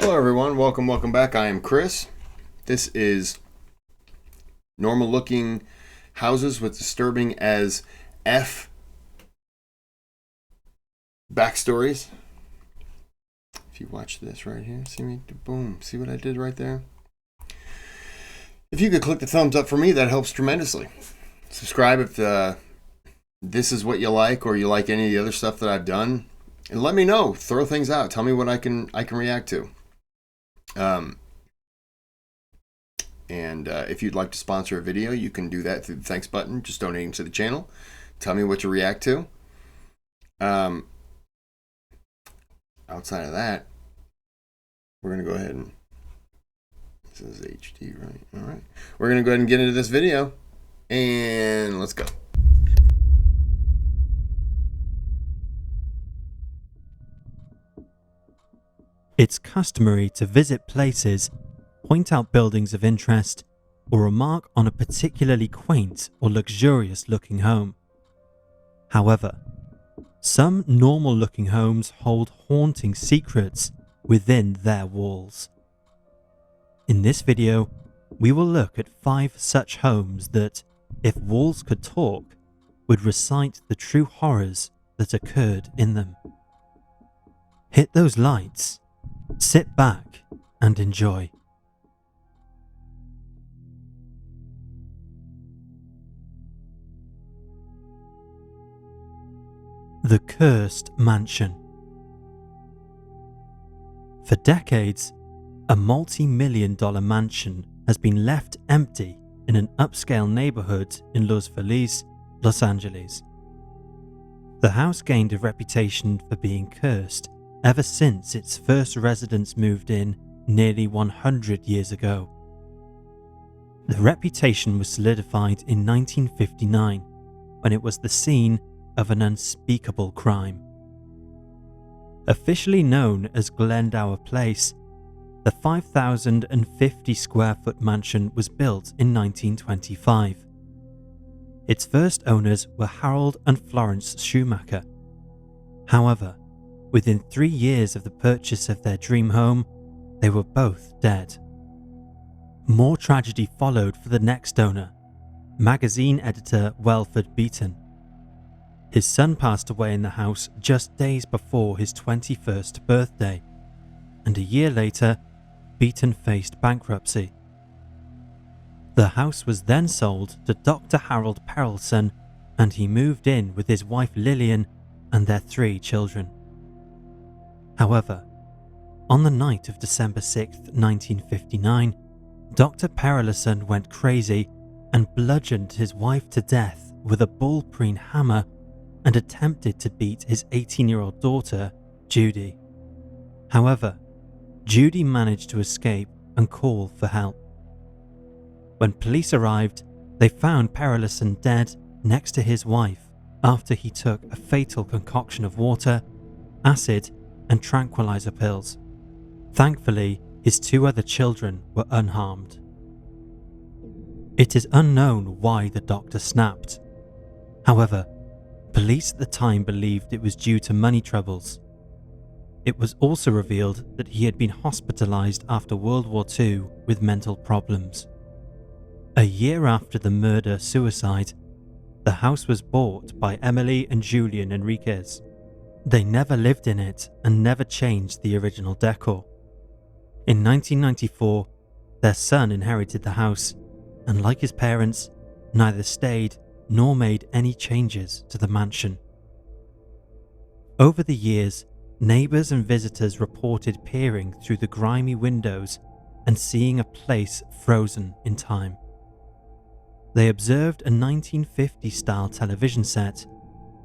Hello everyone, welcome back. I am Chris. This is normal looking houses with disturbing as F backstories. If you watch this right here, see me, boom, see what I did right there? If you could click the thumbs up for me, that helps tremendously. Subscribe if this is what you like or you like any of the other stuff that I've done. And let me know, throw things out, tell me what I can react to. And if you'd like to sponsor a video, you can do that through the thanks button, just donating to the channel. Tell me what to react to. Outside of that, we're going to go ahead and, this is HD, right? All right. We're going to go ahead and get into this video, and let's go. It's customary to visit places, point out buildings of interest, or remark on a particularly quaint or luxurious-looking home. However, some normal-looking homes hold haunting secrets within their walls. In this video, we will look at 5 such homes that, if walls could talk, would recite the true horrors that occurred in them. Hit those lights, sit back, and enjoy. The Cursed Mansion. For decades, a multi-million-dollar mansion has been left empty in an upscale neighborhood in Los Feliz, Los Angeles. The house gained a reputation for being cursed ever since its first residents moved in nearly 100 years ago. The reputation was solidified in 1959 when it was the scene of an unspeakable crime. Officially known as Glendower Place, the 5,050 square foot mansion was built in 1925. Its first owners were Harold and Florence Schumacher. However, within 3 years of the purchase of their dream home, they were both dead. More tragedy followed for the next owner, magazine editor Welford Beaton. His son passed away in the house just days before his 21st birthday, and a year later, Beaton faced bankruptcy. The house was then sold to Dr. Harold Perelson, and he moved in with his wife Lillian and their 3 children. However, on the night of December 6, 1959, Dr. Perelson went crazy and bludgeoned his wife to death with a ball-peen hammer and attempted to beat his 18-year-old daughter, Judy. However, Judy managed to escape and call for help. When police arrived, they found Perelson dead next to his wife after he took a fatal concoction of water, acid, and tranquilizer pills. Thankfully, his 2 other children were unharmed. It is unknown why the doctor snapped. However, police at the time believed it was due to money troubles. It was also revealed that he had been hospitalized after World War II with mental problems. A year after the murder-suicide, the house was bought by Emily and Julian Enriquez. They never lived in it and never changed the original decor. In 1994, their son inherited the house, and like his parents, neither stayed nor made any changes to the mansion. Over the years, neighbors and visitors reported peering through the grimy windows and seeing a place frozen in time. They observed a 1950s-style television set,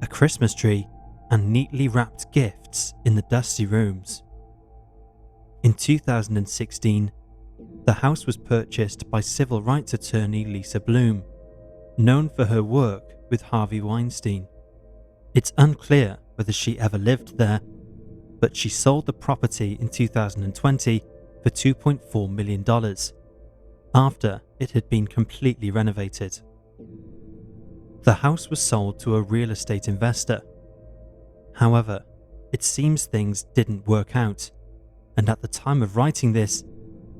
a Christmas tree, and neatly wrapped gifts in the dusty rooms. In 2016, the house was purchased by civil rights attorney Lisa Bloom, known for her work with Harvey Weinstein. It's unclear whether she ever lived there, but she sold the property in 2020 for $2.4 million, after it had been completely renovated. The house was sold to a real estate investor. However, it seems things didn't work out. and at the time of writing this,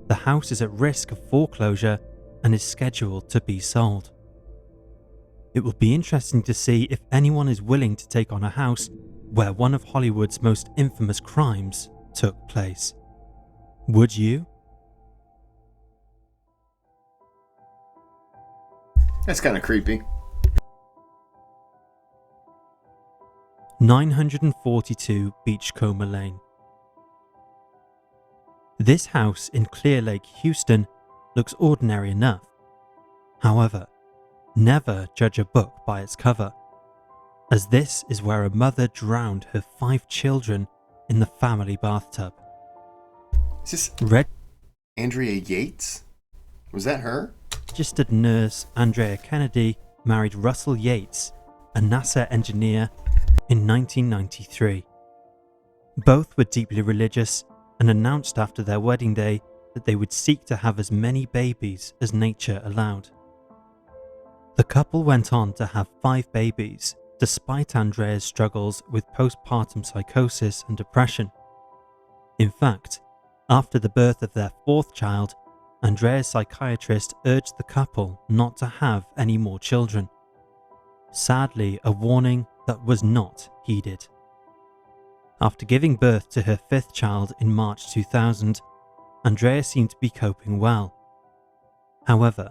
the house is at risk of foreclosure and is scheduled to be sold. It will be interesting to see if anyone is willing to take on a house where one of Hollywood's most infamous crimes took place. Would you? That's kind of creepy. 942 Beachcomber Lane. This house in Clear Lake, Houston looks ordinary enough. However, never judge a book by its cover, as this is where a mother drowned her 5 children in the family bathtub. Is this Red Andrea Yates? Was that her? Registered nurse Andrea Kennedy married Russell Yates, a NASA engineer, in 1993. Both were deeply religious and announced after their wedding day that they would seek to have as many babies as nature allowed. The couple went on to have 5 babies, despite Andrea's struggles with postpartum psychosis and depression. In fact, after the birth of their 4th child, Andrea's psychiatrist urged the couple not to have any more children. Sadly, a warning that was not heeded. After giving birth to her 5th child in March 2000, Andrea seemed to be coping well. However,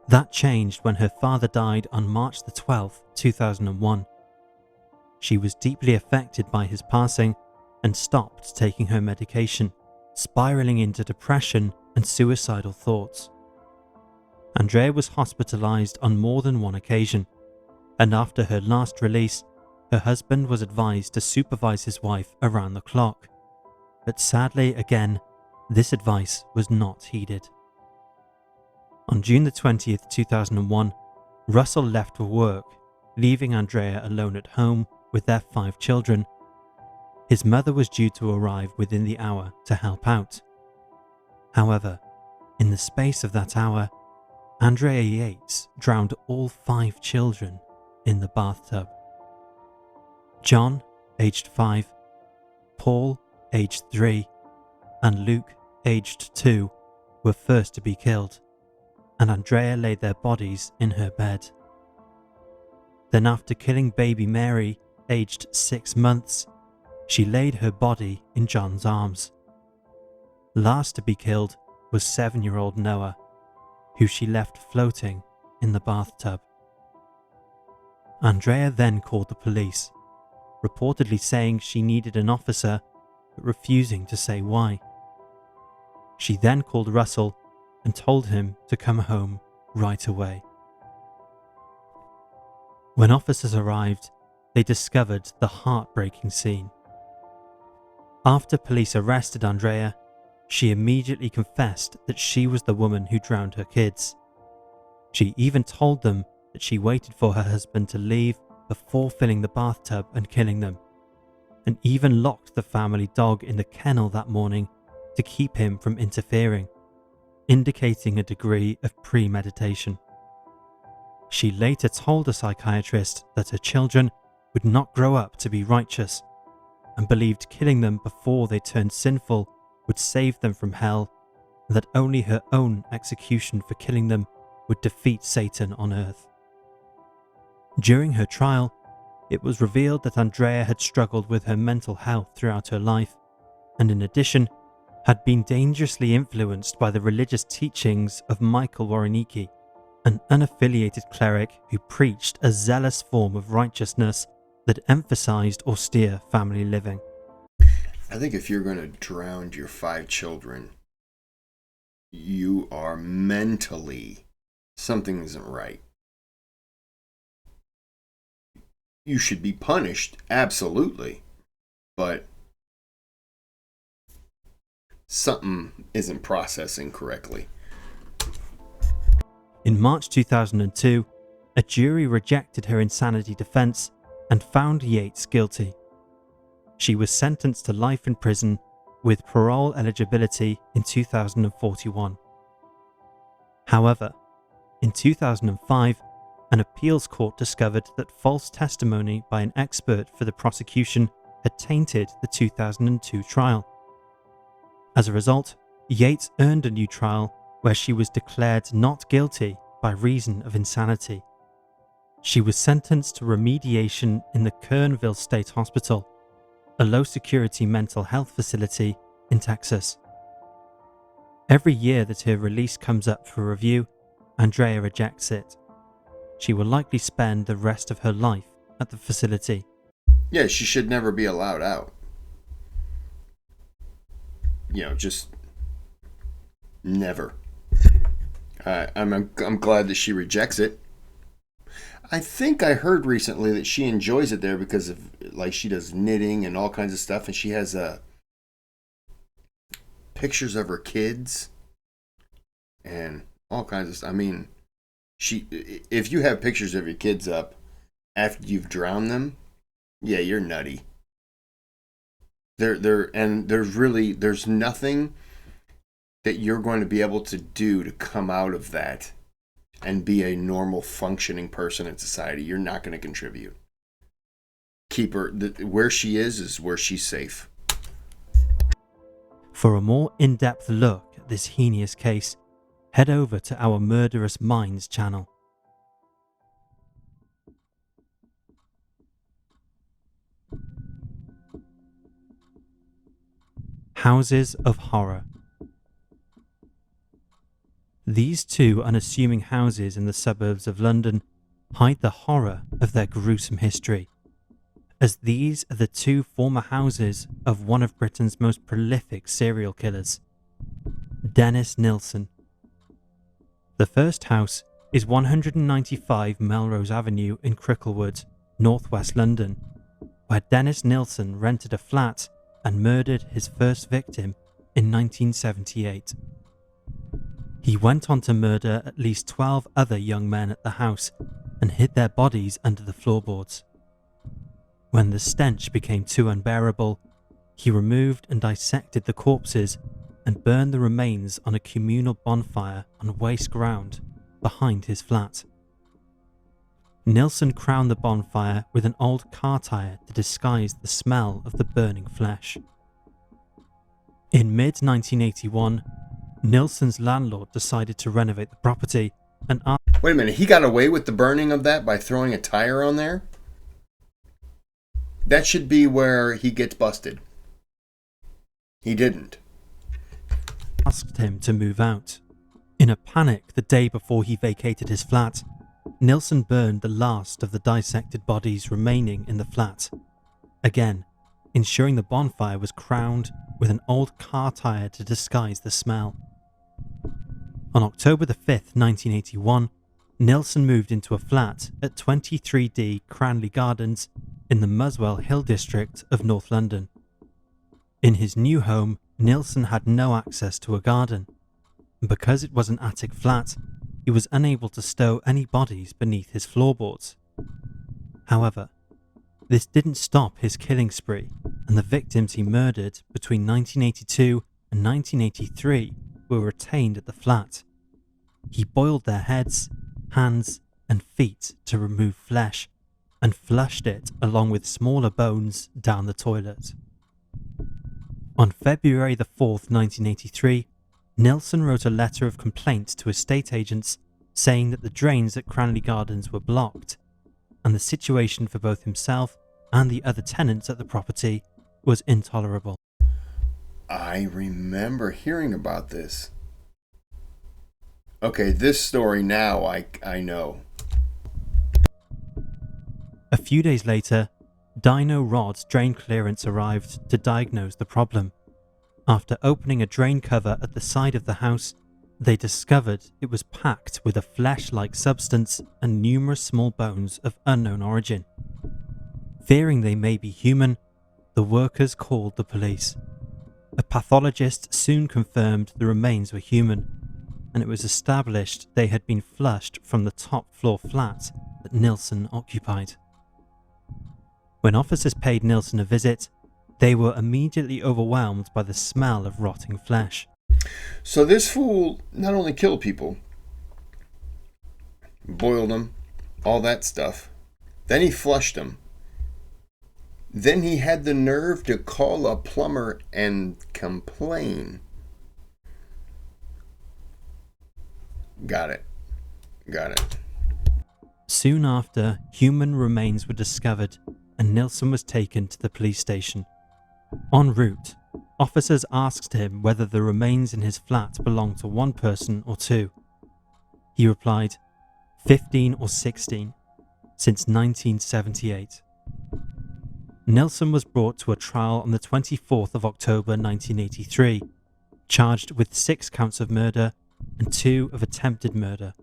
that changed when her father died on March the 12th, 2001. She was deeply affected by his passing and stopped taking her medication, spiraling into depression and suicidal thoughts. Andrea was hospitalized on more than one occasion, and after her last release, her husband was advised to supervise his wife around the clock. But sadly, again, this advice was not heeded. On June the 20th, 2001, Russell left for work, leaving Andrea alone at home with their 5 children. His mother was due to arrive within the hour to help out. However, in the space of that hour, Andrea Yates drowned all 5 children in the bathtub. John, aged 5, Paul, aged 3, and Luke, aged 2, were first to be killed, and Andrea laid their bodies in her bed. Then, after killing baby Mary, aged 6 months, she laid her body in John's arms. Last to be killed was 7-year-old Noah, who she left floating in the bathtub. Andrea then called the police, reportedly saying she needed an officer, but refusing to say why. She then called Russell and told him to come home right away. When officers arrived, they discovered the heartbreaking scene. After police arrested Andrea, she immediately confessed that she was the woman who drowned her kids. She even told them that she waited for her husband to leave before filling the bathtub and killing them, and even locked the family dog in the kennel that morning to keep him from interfering, indicating a degree of premeditation. She later told a psychiatrist that her children would not grow up to be righteous, and believed killing them before they turned sinful would save them from hell, and that only her own execution for killing them would defeat Satan on earth. During her trial, it was revealed that Andrea had struggled with her mental health throughout her life, and in addition, had been dangerously influenced by the religious teachings of Michael Warrenecki, an unaffiliated cleric who preached a zealous form of righteousness that emphasized austere family living. I think if you're going to drown your 5 children, you are mentally, something isn't right. You should be punished, absolutely, but something isn't processing correctly. In March 2002, a jury rejected her insanity defense and found Yates guilty. She was sentenced to life in prison with parole eligibility in 2041. However, in 2005, an appeals court discovered that false testimony by an expert for the prosecution had tainted the 2002 trial. As a result, Yates earned a new trial where she was declared not guilty by reason of insanity. She was sentenced to remediation in the Kernville State Hospital, a low-security mental health facility in Texas. Every year that her release comes up for review, Andrea rejects it. She will likely spend the rest of her life at the facility. Yeah, she should never be allowed out. Just never. I'm glad that she rejects it. I think I heard recently that she enjoys it there because of she does knitting and all kinds of stuff, and she has pictures of her kids and all kinds of stuff. I mean, if you have pictures of your kids up after you've drowned them, yeah, you're nutty. There's nothing that you're going to be able to do to come out of that and be a normal functioning person in society. You're not going to contribute. Keep her where she is where she's safe. For a more in-depth look at this heinous case, head over to our Murderous Minds channel. Houses of Horror. These two unassuming houses in the suburbs of London hide the horror of their gruesome history, as these are the two former houses of one of Britain's most prolific serial killers, Dennis Nilsen. The first house is 195 Melrose Avenue in Cricklewood, northwest London, where Dennis Nilsen rented a flat and murdered his first victim in 1978. He went on to murder at least 12 other young men at the house and hid their bodies under the floorboards. When the stench became too unbearable, he removed and dissected the corpses and burned the remains on a communal bonfire on waste ground behind his flat. Nilsen crowned the bonfire with an old car tire to disguise the smell of the burning flesh. In mid-1981, Nilsen's landlord decided to renovate the property and asked... Wait a minute, he got away with the burning of that by throwing a tire on there? That should be where he gets busted. He didn't. Asked him to move out. In a panic the day before he vacated his flat, Nilsen burned the last of the dissected bodies remaining in the flat, again ensuring the bonfire was crowned with an old car tire to disguise the smell. On October the 5th, 1981, Nilsen moved into a flat at 23D Cranley Gardens in the Muswell Hill district of North London. In his new home, Nilsen had no access to a garden, and because it was an attic flat, he was unable to stow any bodies beneath his floorboards. However, this didn't stop his killing spree, and the victims he murdered between 1982 and 1983 were retained at the flat. He boiled their heads, hands, and feet to remove flesh, and flushed it along with smaller bones down the toilet. On February the 4th, 1983, Nilsen wrote a letter of complaint to estate agents saying that the drains at Cranley Gardens were blocked, and the situation for both himself and the other tenants at the property was intolerable. I remember hearing about this. Okay, this story now I know. A few days later, Dino Rod's drain clearance arrived to diagnose the problem. After opening a drain cover at the side of the house, they discovered it was packed with a flesh-like substance and numerous small bones of unknown origin. Fearing they may be human, the workers called the police. A pathologist soon confirmed the remains were human, and it was established they had been flushed from the top floor flat that Nilsen occupied. When officers paid Nilsen a visit, they were immediately overwhelmed by the smell of rotting flesh. So this fool not only killed people, boiled them, all that stuff, then he flushed them. Then he had the nerve to call a plumber and complain Got it. Soon after, human remains were discovered and Nilsson was taken to the police station. En route, officers asked him whether the remains in his flat belonged to one person or two. He replied, 15 or 16, since 1978. Nilsson was brought to a trial on the 24th of October 1983, charged with 6 counts of murder and 2 of attempted murder.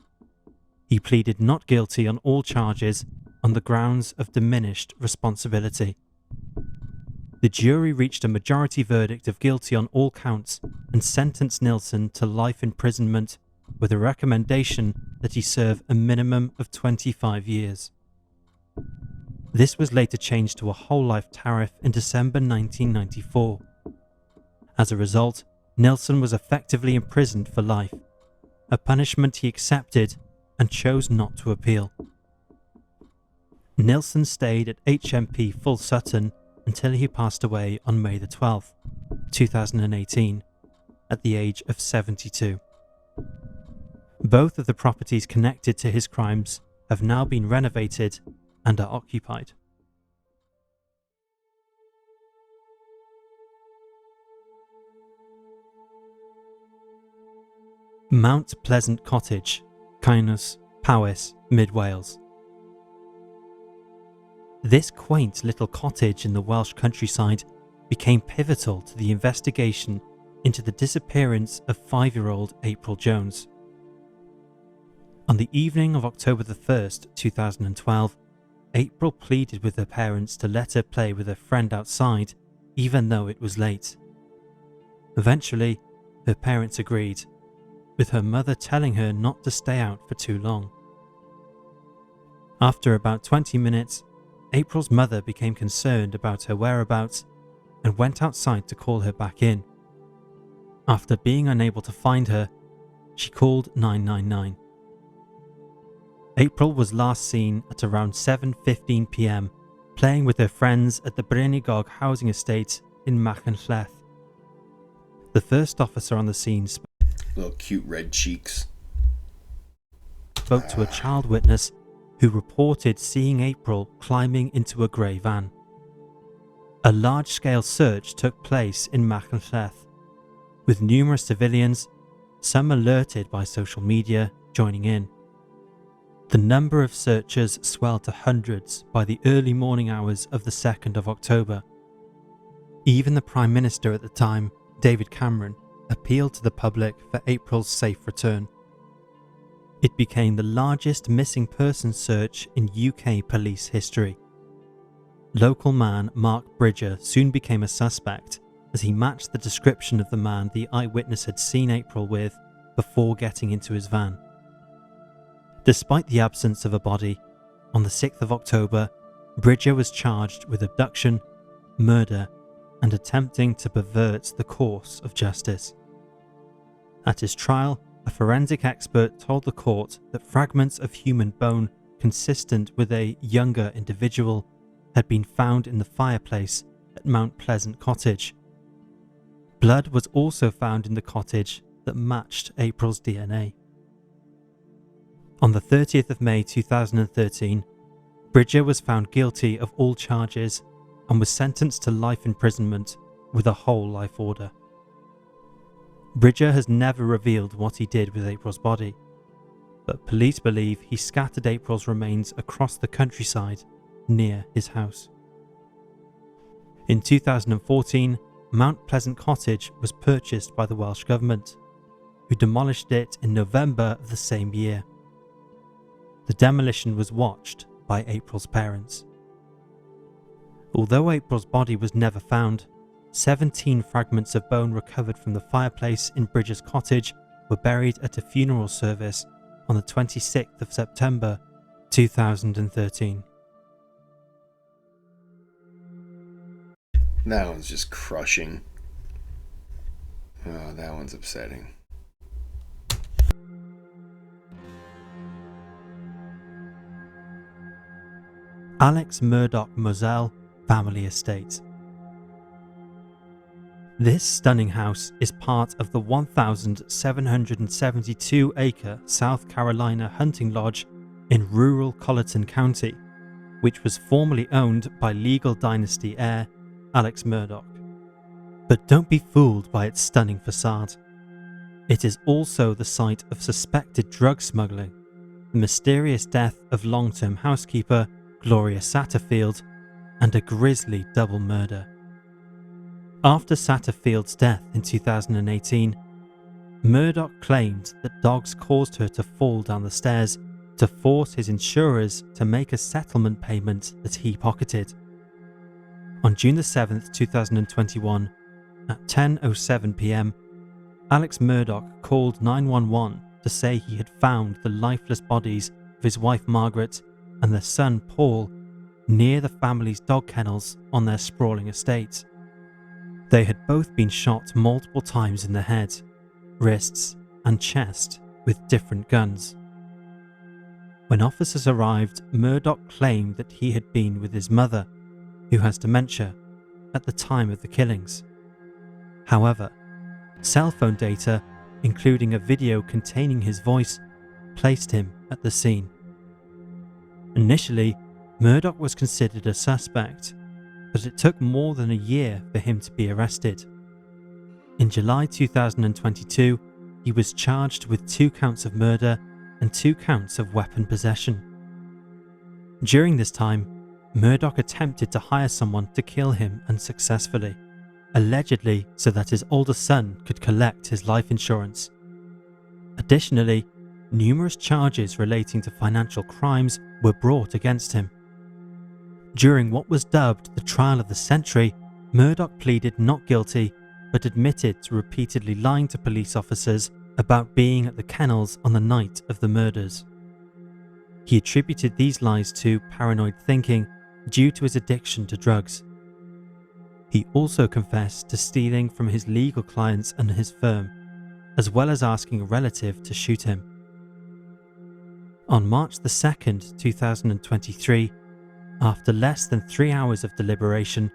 He pleaded not guilty on all charges on the grounds of diminished responsibility. The jury reached a majority verdict of guilty on all counts and sentenced Nilsson to life imprisonment with a recommendation that he serve a minimum of 25 years. This was later changed to a whole life tariff in December 1994. As a result, Nilsson was effectively imprisoned for life, a punishment he accepted and chose not to appeal. Nilsson stayed at HMP Full Sutton until he passed away on May the 12th, 2018, at the age of 72. Both of the properties connected to his crimes have now been renovated and are occupied. Mount Pleasant Cottage, Caenus, Powys, Mid Wales. This quaint little cottage in the Welsh countryside became pivotal to the investigation into the disappearance of 5-year-old April Jones. On the evening of October the 1st, 2012, April pleaded with her parents to let her play with her friend outside, even though it was late. Eventually, her parents agreed, with her mother telling her not to stay out for too long. After about 20 minutes, April's mother became concerned about her whereabouts and went outside to call her back in. After being unable to find her, she called 999. April was last seen at around 7:15 p.m. playing with her friends at the Brynigog housing estate in Machynlleth. The first officer on the scene Little cute red cheeks. spoke to a child witness who reported seeing April climbing into a grey van. A large-scale search took place in Machynlleth, with numerous civilians, some alerted by social media, joining in. The number of searchers swelled to hundreds by the early morning hours of the 2nd of October. Even the Prime Minister at the time, David Cameron, appealed to the public for April's safe return. It became the largest missing person search in UK police history. Local man Mark Bridger soon became a suspect as he matched the description of the man the eyewitness had seen April with before getting into his van. Despite the absence of a body, on the 6th of October, Bridger was charged with abduction, murder, and attempting to pervert the course of justice. At his trial, a forensic expert told the court that fragments of human bone consistent with a younger individual had been found in the fireplace at Mount Pleasant Cottage. Blood was also found in the cottage that matched April's DNA. On the 30th of May 2013, Bridger was found guilty of all charges and was sentenced to life imprisonment with a whole life order. Bridger has never revealed what he did with April's body, but police believe he scattered April's remains across the countryside near his house. In 2014, Mount Pleasant Cottage was purchased by the Welsh Government, who demolished it in November of the same year. The demolition was watched by April's parents. Although April's body was never found, 17 fragments of bone recovered from the fireplace in Bridger's cottage were buried at a funeral service on the 26th of September 2013. That one's just crushing. Oh, that one's upsetting. Alex Murdoch Moselle Family Estate. This stunning house is part of the 1,772-acre South Carolina hunting lodge in rural Colleton County, which was formerly owned by legal dynasty heir Alex Murdaugh. But don't be fooled by its stunning facade. It is also the site of suspected drug smuggling, the mysterious death of long-term housekeeper Gloria Satterfield, and a grisly double murder. After Satterfield's death in 2018, Murdaugh claimed that dogs caused her to fall down the stairs to force his insurers to make a settlement payment that he pocketed. On June 7, 2021, at 10:07 p.m, Alex Murdaugh called 911 to say he had found the lifeless bodies of his wife Margaret and their son Paul near the family's dog kennels on their sprawling estate. They had both been shot multiple times in the head, wrists, and chest with different guns. When officers arrived, Murdaugh claimed that he had been with his mother, who has dementia, at the time of the killings. However, cell phone data, including a video containing his voice, placed him at the scene. Initially, Murdaugh was considered a suspect, but it took more than a year for him to be arrested. In July 2022, he was charged with 2 counts of murder and 2 counts of weapon possession. During this time, Murdaugh attempted to hire someone to kill him unsuccessfully, allegedly so that his older son could collect his life insurance. Additionally, numerous charges relating to financial crimes were brought against him. During what was dubbed the trial of the century, Murdaugh pleaded not guilty, but admitted to repeatedly lying to police officers about being at the kennels on the night of the murders. He attributed these lies to paranoid thinking due to his addiction to drugs. He also confessed to stealing from his legal clients and his firm, as well as asking a relative to shoot him. On March 2nd, 2023, after less than 3 hours of deliberation,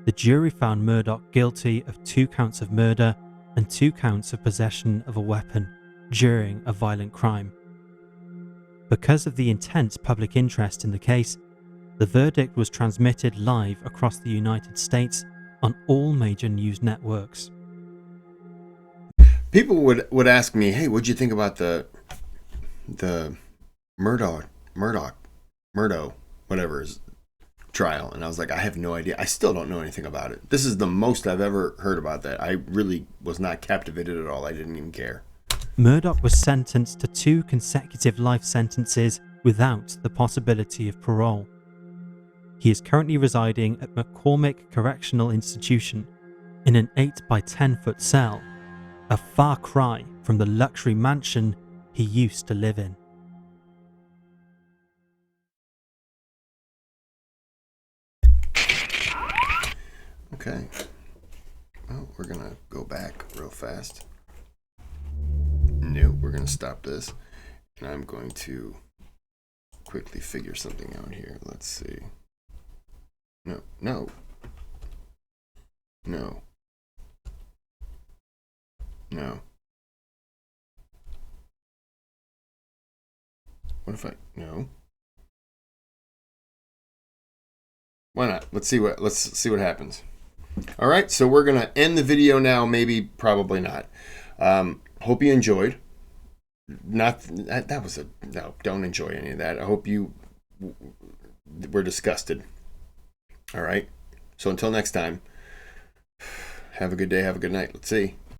the jury found Murdaugh guilty of 2 counts of murder and 2 counts of possession of a weapon during a violent crime. Because of the intense public interest in the case, the verdict was transmitted live across the United States on all major news networks. People would ask me, "Hey, what'd you think about the Murdaugh, whatever his trial?" And I was like, I have no idea. I still don't know anything about it. This is the most I've ever heard about that. I really was not captivated at all. I didn't even care. Murdaugh was sentenced to 2 consecutive life sentences without the possibility of parole. He is currently residing at McCormick Correctional Institution in an 8 by 10 foot cell, a far cry from the luxury mansion he used to live in. Okay. Well, we're going to go back real fast. No, we're going to stop this. And I'm going to quickly figure something out here. Let's see. No. What if no? Why not? Let's see what happens. All right, so we're gonna end the video now. Maybe, probably not. Hope you enjoyed. No, don't enjoy any of that. I hope you were disgusted. All right. So until next time, have a good day. Have a good night. Let's see.